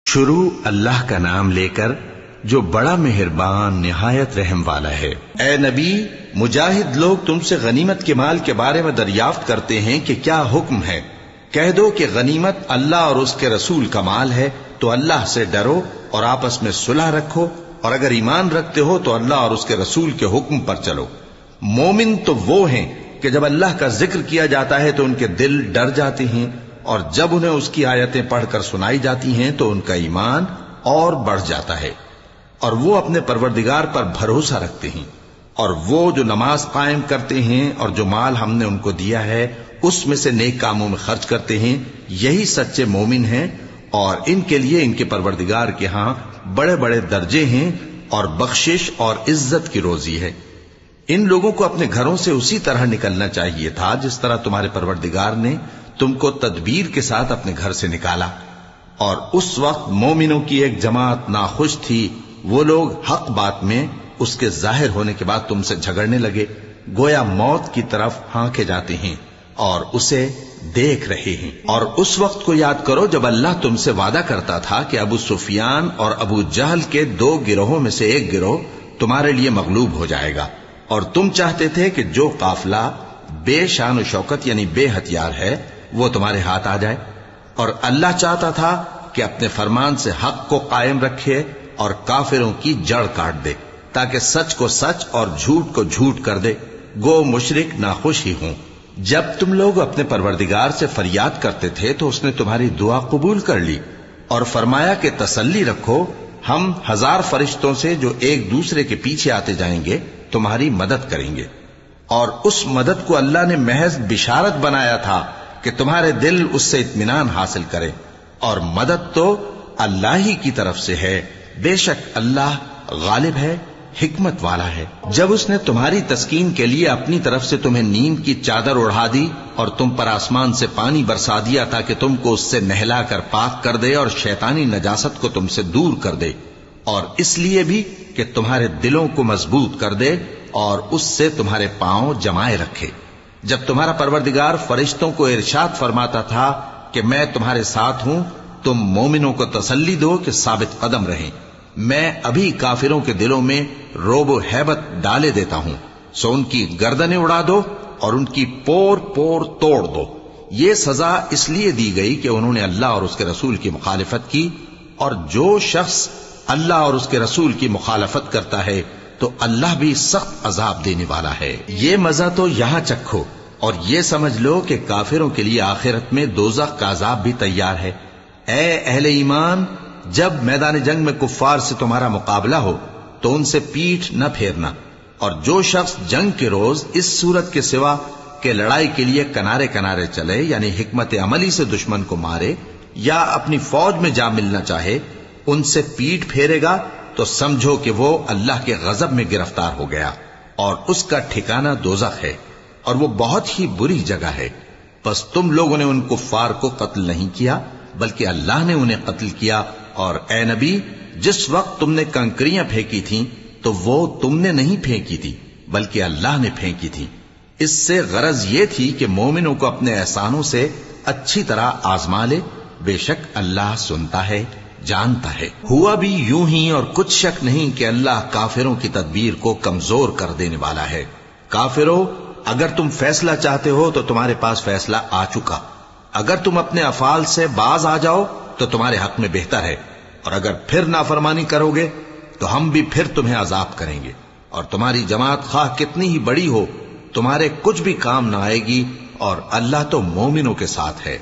شروع اللہ کا نام لے کر جو بڑا مہربان نہایت رحم والا ہے۔ اے نبی، مجاہد لوگ تم سے غنیمت کے مال کے بارے میں دریافت کرتے ہیں کہ کیا حکم ہے۔ کہہ دو کہ غنیمت اللہ اور اس کے رسول کا مال ہے، تو اللہ سے ڈرو اور آپس میں صلح رکھو، اور اگر ایمان رکھتے ہو تو اللہ اور اس کے رسول کے حکم پر چلو۔ مومن تو وہ ہیں کہ جب اللہ کا ذکر کیا جاتا ہے تو ان کے دل ڈر جاتے ہیں، اور جب انہیں اس کی آیتیں پڑھ کر سنائی جاتی ہیں تو ان کا ایمان اور بڑھ جاتا ہے، اور وہ اپنے پروردگار پر بھروسہ رکھتے ہیں، اور وہ جو نماز قائم کرتے ہیں اور جو مال ہم نے ان کو دیا ہے اس میں سے نیک کاموں میں خرچ کرتے ہیں، یہی سچے مومن ہیں، اور ان کے لیے ان کے پروردگار کے ہاں بڑے بڑے درجے ہیں اور بخشش اور عزت کی روزی ہے۔ ان لوگوں کو اپنے گھروں سے اسی طرح نکلنا چاہیے تھا جس طرح تمہارے پروردگار نے تم کو تدبیر کے ساتھ اپنے گھر سے نکالا، اور اس وقت مومنوں کی ایک جماعت ناخوش تھی، وہ لوگ حق بات میں اس کے ظاہر ہونے کے بعد تم سے جھگڑنے لگے، گویا موت کی طرف ہانکے جاتے ہیں اور اسے دیکھ رہے ہیں۔ اور اس وقت کو یاد کرو جب اللہ تم سے وعدہ کرتا تھا کہ ابو سفیان اور ابو جہل کے 2 گروہوں میں سے ایک گروہ تمہارے لیے مغلوب ہو جائے گا، اور تم چاہتے تھے کہ جو قافلہ بے شان و شوکت یعنی بے ہتھیار ہے وہ تمہارے ہاتھ آ جائے، اور اللہ چاہتا تھا کہ اپنے فرمان سے حق کو قائم رکھے اور کافروں کی جڑ کاٹ دے، تاکہ سچ کو سچ اور جھوٹ کو جھوٹ کر دے، گو مشرک ناخوش ہی ہوں۔ جب تم لوگ اپنے پروردگار سے فریاد کرتے تھے تو اس نے تمہاری دعا قبول کر لی، اور فرمایا کہ تسلی رکھو، ہم 1000 فرشتوں سے جو ایک دوسرے کے پیچھے آتے جائیں گے تمہاری مدد کریں گے۔ اور اس مدد کو اللہ نے محض بشارت بنایا تھا کہ تمہارے دل اس سے اطمینان حاصل کریں، اور مدد تو اللہ ہی کی طرف سے ہے، بے شک اللہ غالب ہے، حکمت والا ہے۔ جب اس نے تمہاری تسکین کے لیے اپنی طرف سے تمہیں نیند کی چادر اڑا دی اور تم پر آسمان سے پانی برسا دیا تاکہ تم کو اس سے نہلا کر پاک کر دے اور شیطانی نجاست کو تم سے دور کر دے، اور اس لیے بھی کہ تمہارے دلوں کو مضبوط کر دے اور اس سے تمہارے پاؤں جمائے رکھے۔ جب تمہارا پروردگار فرشتوں کو ارشاد فرماتا تھا کہ میں تمہارے ساتھ ہوں، تم مومنوں کو تسلی دو کہ ثابت قدم رہیں، میں ابھی کافروں کے دلوں میں رعب و ہیبت ڈالے دیتا ہوں، سو ان کی گردنیں اڑا دو اور ان کی پور پور توڑ دو۔ یہ سزا اس لیے دی گئی کہ انہوں نے اللہ اور اس کے رسول کی مخالفت کی، اور جو شخص اللہ اور اس کے رسول کی مخالفت کرتا ہے تو اللہ بھی سخت عذاب دینے والا ہے۔ یہ مزہ تو یہاں چکھو، اور یہ سمجھ لو کہ کافروں کے لیے آخرت میں دوزخ کا عذاب بھی تیار ہے۔ اے اہل ایمان، جب میدان جنگ میں کفار سے تمہارا مقابلہ ہو تو ان سے پیٹھ نہ پھیرنا، اور جو شخص جنگ کے روز اس صورت کے سوا کہ لڑائی کے لیے کنارے کنارے چلے یعنی حکمت عملی سے دشمن کو مارے یا اپنی فوج میں جا ملنا چاہے، ان سے پیٹھ پھیرے گا تو سمجھو کہ وہ اللہ کے غضب میں گرفتار ہو گیا، اور اس کا ٹھکانہ دوزخ ہے، اور وہ بہت ہی بری جگہ ہے۔ پس تم لوگوں نے ان کفار کو قتل نہیں کیا بلکہ اللہ نے انہیں قتل کیا، اور اے نبی، جس وقت تم نے کنکریاں پھینکی تھیں تو وہ تم نے نہیں پھینکی تھی بلکہ اللہ نے پھینکی تھی۔ اس سے غرض یہ تھی کہ مومنوں کو اپنے احسانوں سے اچھی طرح آزما لے، بے شک اللہ سنتا ہے، جانتا ہے۔ ہوا بھی یوں ہی، اور کچھ شک نہیں کہ اللہ کافروں کی تدبیر کو کمزور کر دینے والا ہے۔ کافروں، اگر تم فیصلہ چاہتے ہو تو تمہارے پاس فیصلہ آ چکا، اگر تم اپنے افعال سے باز آ جاؤ تو تمہارے حق میں بہتر ہے، اور اگر پھر نافرمانی کرو گے تو ہم بھی پھر تمہیں عذاب کریں گے، اور تمہاری جماعت خواہ کتنی ہی بڑی ہو تمہارے کچھ بھی کام نہ آئے گی، اور اللہ تو مومنوں کے ساتھ ہے۔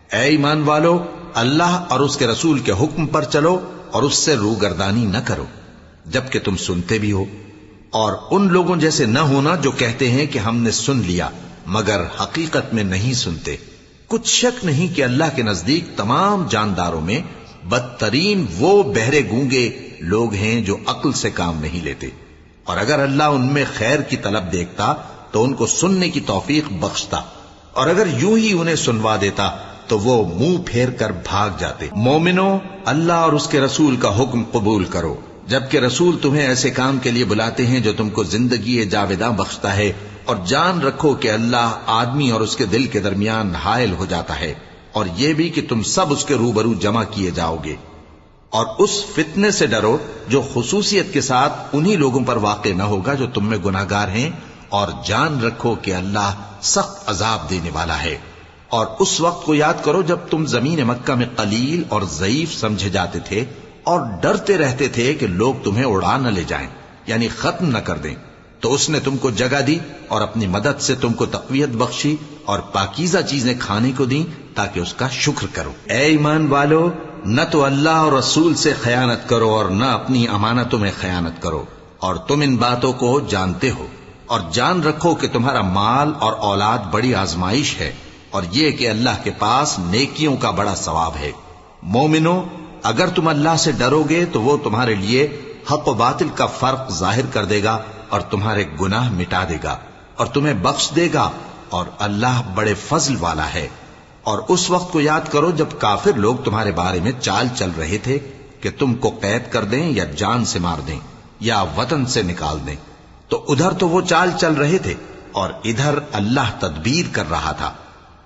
اے ایمان والو، اللہ اور اس کے رسول کے حکم پر چلو اور اس سے روگردانی نہ کرو جبکہ تم سنتے بھی ہو، اور ان لوگوں جیسے نہ ہونا جو کہتے ہیں کہ ہم نے سن لیا مگر حقیقت میں نہیں سنتے۔ کچھ شک نہیں کہ اللہ کے نزدیک تمام جانداروں میں بدترین وہ بہرے گونگے لوگ ہیں جو عقل سے کام نہیں لیتے، اور اگر اللہ ان میں خیر کی طلب دیکھتا تو ان کو سننے کی توفیق بخشتا، اور اگر یوں ہی انہیں سنوا دیتا تو وہ منہ پھیر کر بھاگ جاتے۔ مومنوں، اللہ اور اس کے رسول کا حکم قبول کرو، جبکہ رسول تمہیں ایسے کام کے لیے بلاتے ہیں جو تم کو زندگی جاوداں بخشتا ہے، اور جان رکھو کہ اللہ آدمی اور اس کے دل کے درمیان حائل ہو جاتا ہے، اور یہ بھی کہ تم سب اس کے روبرو جمع کیے جاؤ گے۔ اور اس فتنے سے ڈرو جو خصوصیت کے ساتھ انہی لوگوں پر واقع نہ ہوگا جو تم میں گناہگار ہیں، اور جان رکھو کہ اللہ سخت عذاب دینے والا ہے۔ اور اس وقت کو یاد کرو جب تم زمین مکہ میں قلیل اور ضعیف سمجھے جاتے تھے اور ڈرتے رہتے تھے کہ لوگ تمہیں اڑا نہ لے جائیں، یعنی ختم نہ کر دیں، تو اس نے تم کو جگہ دی اور اپنی مدد سے تم کو تقویت بخشی اور پاکیزہ چیزیں کھانے کو دیں تاکہ اس کا شکر کرو۔ اے ایمان والو، نہ تو اللہ اور رسول سے خیانت کرو اور نہ اپنی امانتوں میں خیانت کرو، اور تم ان باتوں کو جانتے ہو، اور جان رکھو کہ تمہارا مال اور اولاد بڑی آزمائش ہے، اور یہ کہ اللہ کے پاس نیکیوں کا بڑا ثواب ہے۔ مومنو، اگر تم اللہ سے ڈرو گے تو وہ تمہارے لیے حق و باطل کا فرق ظاہر کر دے گا اور تمہارے گناہ مٹا دے گا اور تمہیں بخش دے گا، اور اللہ بڑے فضل والا ہے۔ اور اس وقت کو یاد کرو جب کافر لوگ تمہارے بارے میں چال چل رہے تھے کہ تم کو قید کر دیں یا جان سے مار دیں یا وطن سے نکال دیں، تو ادھر تو وہ چال چل رہے تھے اور ادھر اللہ تدبیر کر رہا تھا،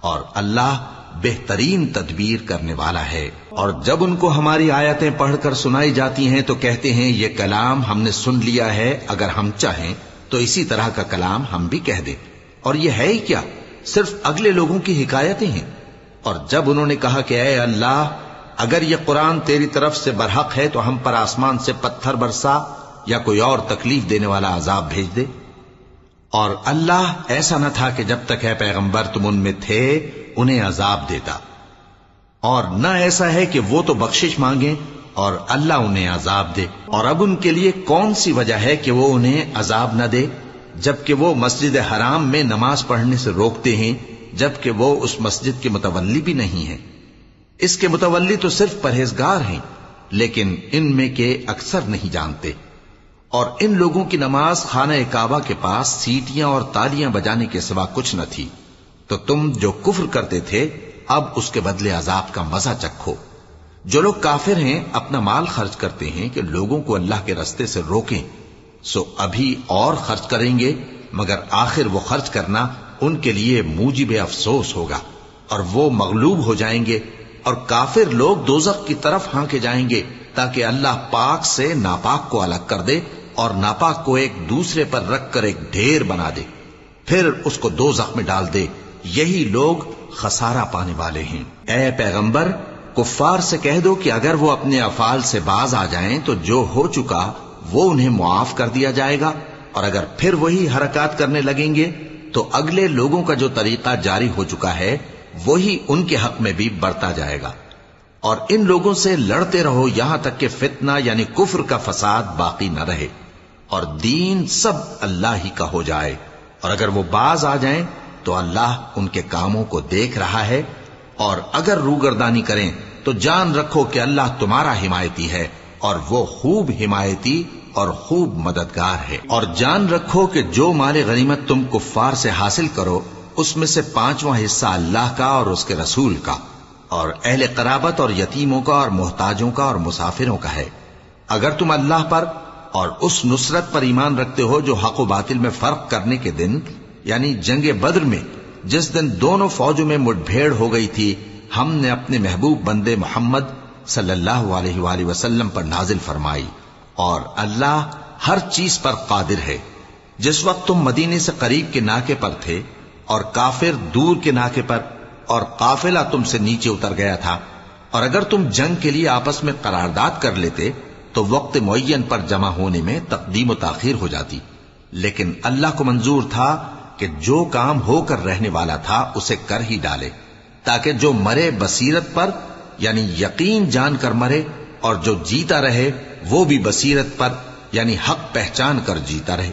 اور اللہ بہترین تدبیر کرنے والا ہے۔ اور جب ان کو ہماری آیتیں پڑھ کر سنائی جاتی ہیں تو کہتے ہیں یہ کلام ہم نے سن لیا ہے، اگر ہم چاہیں تو اسی طرح کا کلام ہم بھی کہہ دیں، اور یہ ہے ہی کیا، صرف اگلے لوگوں کی حکایتیں ہیں۔ اور جب انہوں نے کہا کہ اے اللہ، اگر یہ قرآن تیری طرف سے برحق ہے تو ہم پر آسمان سے پتھر برسا یا کوئی اور تکلیف دینے والا عذاب بھیج دے۔ اور اللہ ایسا نہ تھا کہ جب تک اے پیغمبر تم ان میں تھے انہیں عذاب دیتا، اور نہ ایسا ہے کہ وہ تو بخشش مانگیں اور اللہ انہیں عذاب دے۔ اور اب ان کے لیے کون سی وجہ ہے کہ وہ انہیں عذاب نہ دے، جبکہ وہ مسجد حرام میں نماز پڑھنے سے روکتے ہیں، جبکہ وہ اس مسجد کے متولی بھی نہیں ہیں۔ اس کے متولی تو صرف پرہیزگار ہیں، لیکن ان میں کے اکثر نہیں جانتے۔ اور ان لوگوں کی نماز خانہ کعبہ کے پاس سیٹیاں اور تالیاں بجانے کے سوا کچھ نہ تھی، تو تم جو کفر کرتے تھے اب اس کے بدلے عذاب کا مزہ چکھو۔ جو لوگ کافر ہیں اپنا مال خرچ کرتے ہیں کہ لوگوں کو اللہ کے رستے سے روکیں، سو ابھی اور خرچ کریں گے، مگر آخر وہ خرچ کرنا ان کے لیے موجب افسوس ہوگا، اور وہ مغلوب ہو جائیں گے، اور کافر لوگ دوزخ کی طرف ہانکے جائیں گے تاکہ اللہ پاک سے ناپاک کو الگ کر دے اور ناپاک کو ایک دوسرے پر رکھ کر ایک ڈھیر بنا دے، پھر اس کو دوزخ میں ڈال دے۔ یہی لوگ خسارہ پانے والے ہیں۔ اے پیغمبر، کفار سے کہہ دو کہ اگر وہ اپنے افعال سے باز آ جائیں تو جو ہو چکا وہ انہیں معاف کر دیا جائے گا، اور اگر پھر وہی حرکات کرنے لگیں گے تو اگلے لوگوں کا جو طریقہ جاری ہو چکا ہے وہی ان کے حق میں بھی بڑھتا جائے گا۔ اور ان لوگوں سے لڑتے رہو یہاں تک کہ فتنہ یعنی کفر کا فساد باقی نہ رہے اور دین سب اللہ ہی کا ہو جائے، اور اگر وہ باز آ جائیں تو اللہ ان کے کاموں کو دیکھ رہا ہے، اور اگر روگردانی کریں تو جان رکھو کہ اللہ تمہارا حمایتی ہے، اور وہ خوب حمایتی اور خوب مددگار ہے۔ اور جان رکھو کہ جو مال غنیمت تم کفار سے حاصل کرو اس میں سے 5واں حصہ اللہ کا اور اس کے رسول کا اور اہل قرابت اور یتیموں کا اور محتاجوں کا اور مسافروں کا ہے۔ اگر تم اللہ پر اور اس نصرت پر ایمان رکھتے ہو جو حق و باطل میں فرق کرنے کے دن یعنی جنگ بدر میں جس دن دونوں فوجوں میں مٹ بھیڑ ہو گئی تھی، ہم نے اپنے محبوب بندے محمد صلی اللہ علیہ وآلہ وسلم پر نازل فرمائی، اور اللہ ہر چیز پر قادر ہے۔ جس وقت تم مدینے سے قریب کے ناکے پر تھے اور کافر دور کے ناکے پر، اور قافلہ تم سے نیچے اتر گیا تھا، اور اگر تم جنگ کے لیے آپس میں قرارداد کر لیتے تو وقت معین پر جمع ہونے میں تقدیم و تاخیر ہو جاتی، لیکن اللہ کو منظور تھا کہ جو کام ہو کر رہنے والا تھا اسے کر ہی ڈالے، تاکہ جو مرے بصیرت پر یعنی یقین جان کر مرے، اور جو جیتا رہے وہ بھی بصیرت پر یعنی حق پہچان کر جیتا رہے۔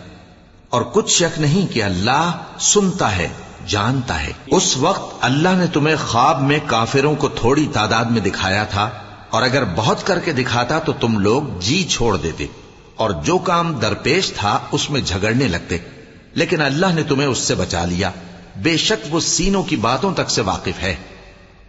اور کچھ شک نہیں کہ اللہ سنتا ہے، جانتا ہے۔ اس وقت اللہ نے تمہیں خواب میں کافروں کو تھوڑی تعداد میں دکھایا تھا، اور اگر بہت کر کے دکھاتا تو تم لوگ جی چھوڑ دیتے اور جو کام درپیش تھا اس میں جھگڑنے لگتے، لیکن اللہ نے تمہیں اس سے بچا لیا، بے شک وہ سینوں کی باتوں تک سے واقف ہے۔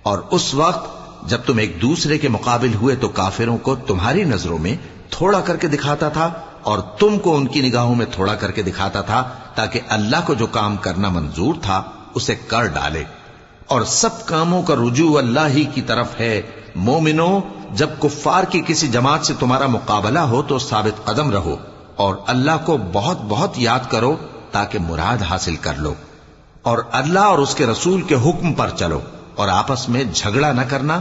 اور اس وقت جب تم ایک دوسرے کے مقابل ہوئے تو کافروں کو تمہاری نظروں میں تھوڑا کر کے دکھاتا تھا اور تم کو ان کی نگاہوں میں تھوڑا کر کے دکھاتا تھا، تاکہ اللہ کو جو کام کرنا منظور تھا اسے کر ڈالے۔ اور سب کاموں کا رجوع اللہ ہی کی طرف ہے۔ مومنو، جب کفار کی کسی جماعت سے تمہارا مقابلہ ہو تو ثابت قدم رہو اور اللہ کو بہت بہت یاد کرو تاکہ مراد حاصل کر لو، اور اللہ اور اس کے رسول کے حکم پر چلو، اور آپس میں جھگڑا نہ کرنا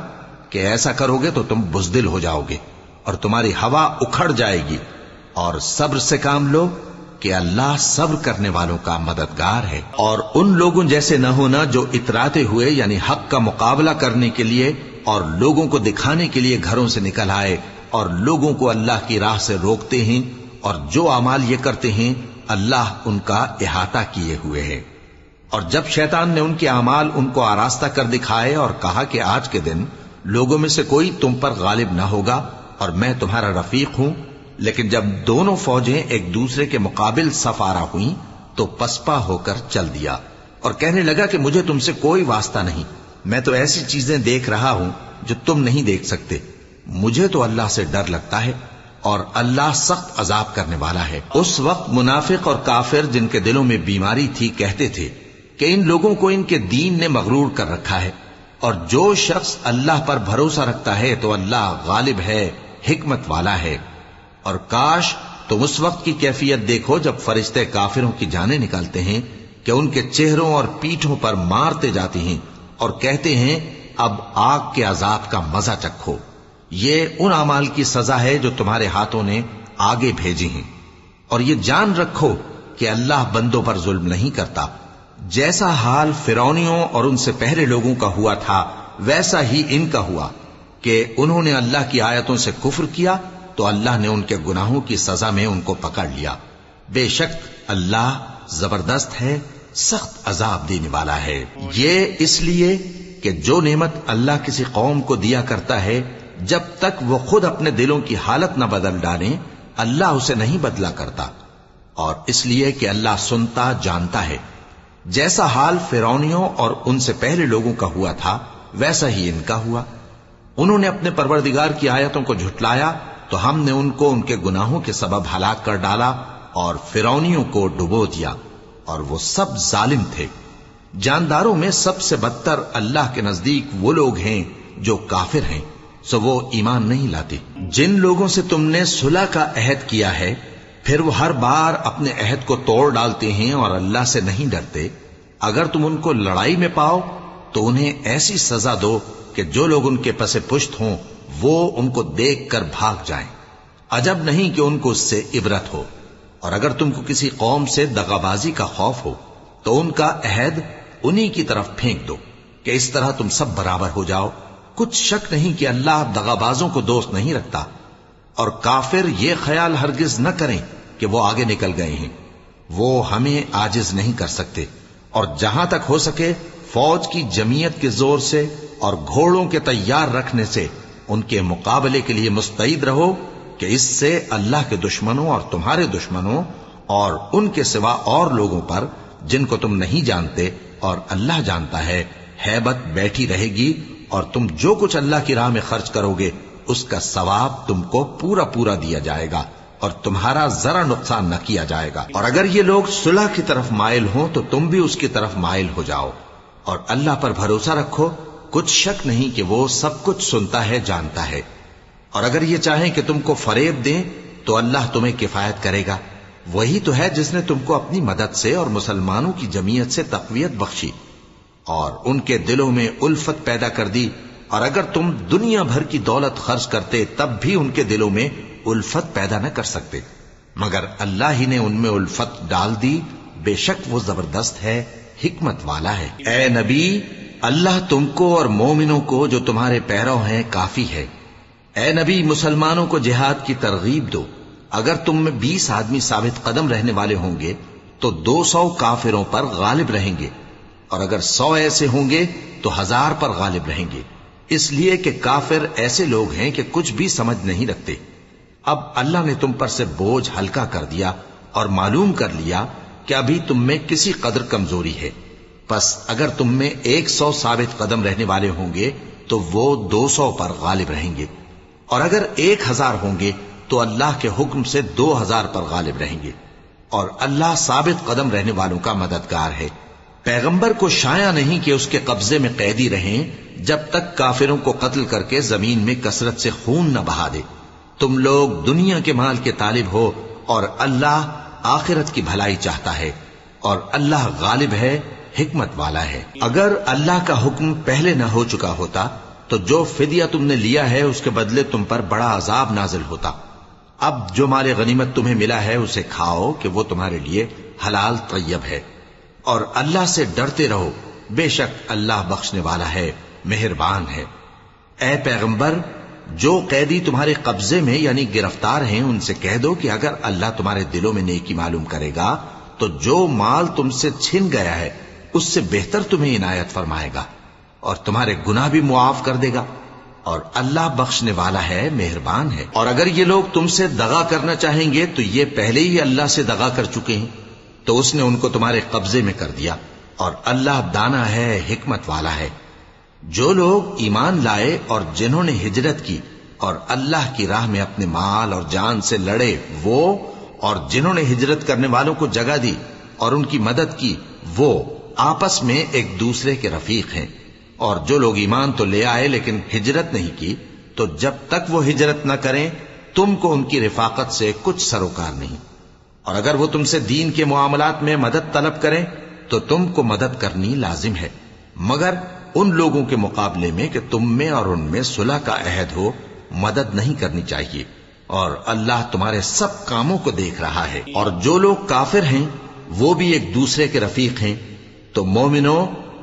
کہ ایسا کرو گے تو تم بزدل ہو جاؤ گے اور تمہاری ہوا اکھڑ جائے گی، اور صبر سے کام لو کہ اللہ صبر کرنے والوں کا مددگار ہے۔ اور ان لوگوں جیسے نہ ہونا جو اتراتے ہوئے یعنی حق کا مقابلہ کرنے کے لیے اور لوگوں کو دکھانے کے لیے گھروں سے نکل آئے اور لوگوں کو اللہ کی راہ سے روکتے ہیں، اور جو اعمال یہ کرتے ہیں اللہ ان کا احاطہ کیے ہوئے ہے۔ اور جب شیطان نے ان کے اعمال ان کو آراستہ کر دکھائے اور کہا کہ آج کے دن لوگوں میں سے کوئی تم پر غالب نہ ہوگا اور میں تمہارا رفیق ہوں، لیکن جب دونوں فوجیں ایک دوسرے کے مقابل صف آرا ہوئیں تو پسپا ہو کر چل دیا اور کہنے لگا کہ مجھے تم سے کوئی واسطہ نہیں، میں تو ایسی چیزیں دیکھ رہا ہوں جو تم نہیں دیکھ سکتے، مجھے تو اللہ سے ڈر لگتا ہے اور اللہ سخت عذاب کرنے والا ہے۔ اس وقت منافق اور کافر جن کے دلوں میں بیماری تھی کہتے تھے کہ ان لوگوں کو ان کے دین نے مغرور کر رکھا ہے، اور جو شخص اللہ پر بھروسہ رکھتا ہے تو اللہ غالب ہے، حکمت والا ہے۔ اور کاش تم اس وقت کی کیفیت دیکھو جب فرشتے کافروں کی جانیں نکالتے ہیں کہ ان کے چہروں اور پیٹھوں پر مارتے جاتے ہیں اور کہتے ہیں اب آگ کے عذاب کا مزہ چکھو، یہ ان اعمال کی سزا ہے جو تمہارے ہاتھوں نے آگے بھیجی ہیں، اور یہ جان رکھو کہ اللہ بندوں پر ظلم نہیں کرتا۔ جیسا حال فرعونیوں اور ان سے پہلے لوگوں کا ہوا تھا ویسا ہی ان کا ہوا کہ انہوں نے اللہ کی آیتوں سے کفر کیا تو اللہ نے ان کے گناہوں کی سزا میں ان کو پکڑ لیا۔ بے شک اللہ زبردست ہے، سخت عذاب دینے والا ہے۔ یہ اس لیے کہ جو نعمت اللہ کسی قوم کو دیا کرتا ہے جب تک وہ خود اپنے دلوں کی حالت نہ بدل ڈالیں اللہ اسے نہیں بدلا کرتا، اور اس لیے کہ اللہ سنتا جانتا ہے۔ جیسا حال فرعونیوں اور ان سے پہلے لوگوں کا ہوا تھا ویسا ہی ان کا ہوا۔ انہوں نے اپنے پروردگار کی آیتوں کو جھٹلایا تو ہم نے ان کو ان کے گناہوں کے سبب ہلاک کر ڈالا اور فرعونیوں کو ڈبو دیا، اور وہ سب ظالم تھے۔ جانداروں میں سب سے بدتر اللہ کے نزدیک وہ لوگ ہیں جو کافر ہیں، سو وہ ایمان نہیں لاتے۔ جن لوگوں سے تم نے صلح کا عہد کیا ہے پھر وہ ہر بار اپنے عہد کو توڑ ڈالتے ہیں اور اللہ سے نہیں ڈرتے، اگر تم ان کو لڑائی میں پاؤ تو انہیں ایسی سزا دو کہ جو لوگ ان کے پس پشت ہوں وہ ان کو دیکھ کر بھاگ جائیں، عجب نہیں کہ ان کو اس سے عبرت ہو۔ اور اگر تم کو کسی قوم سے دغابازی کا خوف ہو تو ان کا عہد انہی کی طرف پھینک دو کہ اس طرح تم سب برابر ہو جاؤ۔ کچھ شک نہیں کہ اللہ دغابازوں کو دوست نہیں رکھتا، اور کافر یہ خیال ہرگز نہ کریں کہ وہ آگے نکل گئے ہیں، وہ ہمیں عاجز نہیں کر سکتے۔ اور جہاں تک ہو سکے فوج کی جمعیت کے زور سے اور گھوڑوں کے تیار رکھنے سے ان کے مقابلے کے لیے مستعد رہو کہ اس سے اللہ کے دشمنوں اور تمہارے دشمنوں اور ان کے سوا اور لوگوں پر جن کو تم نہیں جانتے اور اللہ جانتا ہے ہیبت بیٹھی رہے گی، اور تم جو کچھ اللہ کی راہ میں خرچ کرو گے اس کا ثواب تم کو پورا پورا دیا جائے گا اور تمہارا ذرا نقصان نہ کیا جائے گا۔ اور اگر یہ لوگ صلح کی طرف مائل ہوں تو تم بھی اس کی طرف مائل ہو جاؤ، اور اللہ پر بھروسہ رکھو، کچھ شک نہیں کہ وہ سب کچھ سنتا ہے جانتا ہے۔ اور اگر یہ چاہیں کہ تم کو فریب دیں تو اللہ تمہیں کفایت کرے گا، وہی تو ہے جس نے تم کو اپنی مدد سے اور مسلمانوں کی جمعیت سے تقویت بخشی اور ان کے دلوں میں الفت پیدا کر دی، اور اگر تم دنیا بھر کی دولت خرچ کرتے تب بھی ان کے دلوں میں الفت پیدا نہ کر سکتے، مگر اللہ ہی نے ان میں الفت ڈال دی، بے شک وہ زبردست ہے، حکمت والا ہے۔ اے نبی، اللہ تم کو اور مومنوں کو جو تمہارے پیرو ہیں کافی ہے۔ اے نبی، مسلمانوں کو جہاد کی ترغیب دو، اگر تم میں 20 آدمی ثابت قدم رہنے والے ہوں گے تو 200 کافروں پر غالب رہیں گے، اور اگر 100 ایسے ہوں گے تو 1000 پر غالب رہیں گے، اس لیے کہ کافر ایسے لوگ ہیں کہ کچھ بھی سمجھ نہیں رکھتے۔ اب اللہ نے تم پر سے بوجھ ہلکا کر دیا اور معلوم کر لیا کہ ابھی تم میں کسی قدر کمزوری ہے، پس اگر تم میں 100 ثابت قدم رہنے والے ہوں گے تو وہ 200 پر غالب رہیں گے، اور اگر 1000 ہوں گے تو اللہ کے حکم سے 2000 پر غالب رہیں گے، اور اللہ ثابت قدم رہنے والوں کا مددگار ہے۔ پیغمبر کو شایع نہیں کہ اس کے قبضے میں قیدی رہیں جب تک کافروں کو قتل کر کے زمین میں کثرت سے خون نہ بہا دے. تم لوگ دنیا کے مال کے طالب ہو اور اللہ آخرت کی بھلائی چاہتا ہے، اور اللہ غالب ہے، حکمت والا ہے. اگر اللہ کا حکم پہلے نہ ہو چکا ہوتا تو جو فدیہ تم نے لیا ہے اس کے بدلے تم پر بڑا عذاب نازل ہوتا. اب جو مال غنیمت تمہیں ملا ہے اسے کھاؤ کہ وہ تمہارے لیے حلال طیب ہے، اور اللہ سے ڈرتے رہو، بے شک اللہ بخشنے والا ہے، مہربان ہے. اے پیغمبر، جو قیدی تمہارے قبضے میں یعنی گرفتار ہیں ان سے کہہ دو کہ اگر اللہ تمہارے دلوں میں نیکی معلوم کرے گا تو جو مال تم سے چھن گیا ہے اس سے بہتر تمہیں عنایت فرمائے گا اور تمہارے گناہ بھی معاف کر دے گا، اور اللہ بخشنے والا ہے، مہربان ہے. اور اگر یہ لوگ تم سے دغا کرنا چاہیں گے تو یہ پہلے ہی اللہ سے دغا کر چکے ہیں، تو اس نے ان کو تمہارے قبضے میں کر دیا، اور اللہ دانا ہے، حکمت والا ہے. جو لوگ ایمان لائے اور جنہوں نے ہجرت کی اور اللہ کی راہ میں اپنے مال اور جان سے لڑے وہ، اور جنہوں نے ہجرت کرنے والوں کو جگہ دی اور ان کی مدد کی وہ، آپس میں ایک دوسرے کے رفیق ہیں. اور جو لوگ ایمان تو لے آئے لیکن ہجرت نہیں کی، تو جب تک وہ ہجرت نہ کریں تم کو ان کی رفاقت سے کچھ سروکار نہیں. اور اگر وہ تم سے دین کے معاملات میں مدد طلب کریں تو تم کو مدد کرنی لازم ہے، مگر ان لوگوں کے مقابلے میں کہ تم میں اور ان میں صلح کا عہد ہو مدد نہیں کرنی چاہیے، اور اللہ تمہارے سب کاموں کو دیکھ رہا ہے. اور جو لوگ کافر ہیں وہ بھی ایک دوسرے کے رفیق ہیں. تو مومنو،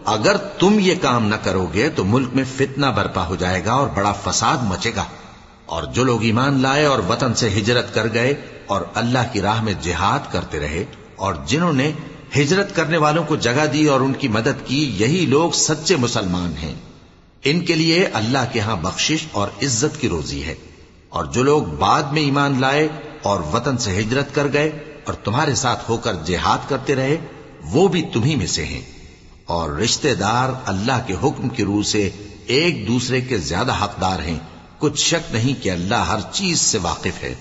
اگر تم یہ کام نہ کرو گے تو ملک میں فتنہ برپا ہو جائے گا اور بڑا فساد مچے گا. اور جو لوگ ایمان لائے اور وطن سے ہجرت کر گئے اور اللہ کی راہ میں جہاد کرتے رہے، اور جنہوں نے ہجرت کرنے والوں کو جگہ دی اور ان کی مدد کی، یہی لوگ سچے مسلمان ہیں. ان کے لیے اللہ کے ہاں بخشش اور عزت کی روزی ہے. اور جو لوگ بعد میں ایمان لائے اور وطن سے ہجرت کر گئے اور تمہارے ساتھ ہو کر جہاد کرتے رہے، وہ بھی تمہیں میں سے ہیں. اور رشتہ دار اللہ کے حکم کی روح سے ایک دوسرے کے زیادہ حقدار ہیں. کچھ شک نہیں کہ اللہ ہر چیز سے واقف ہے.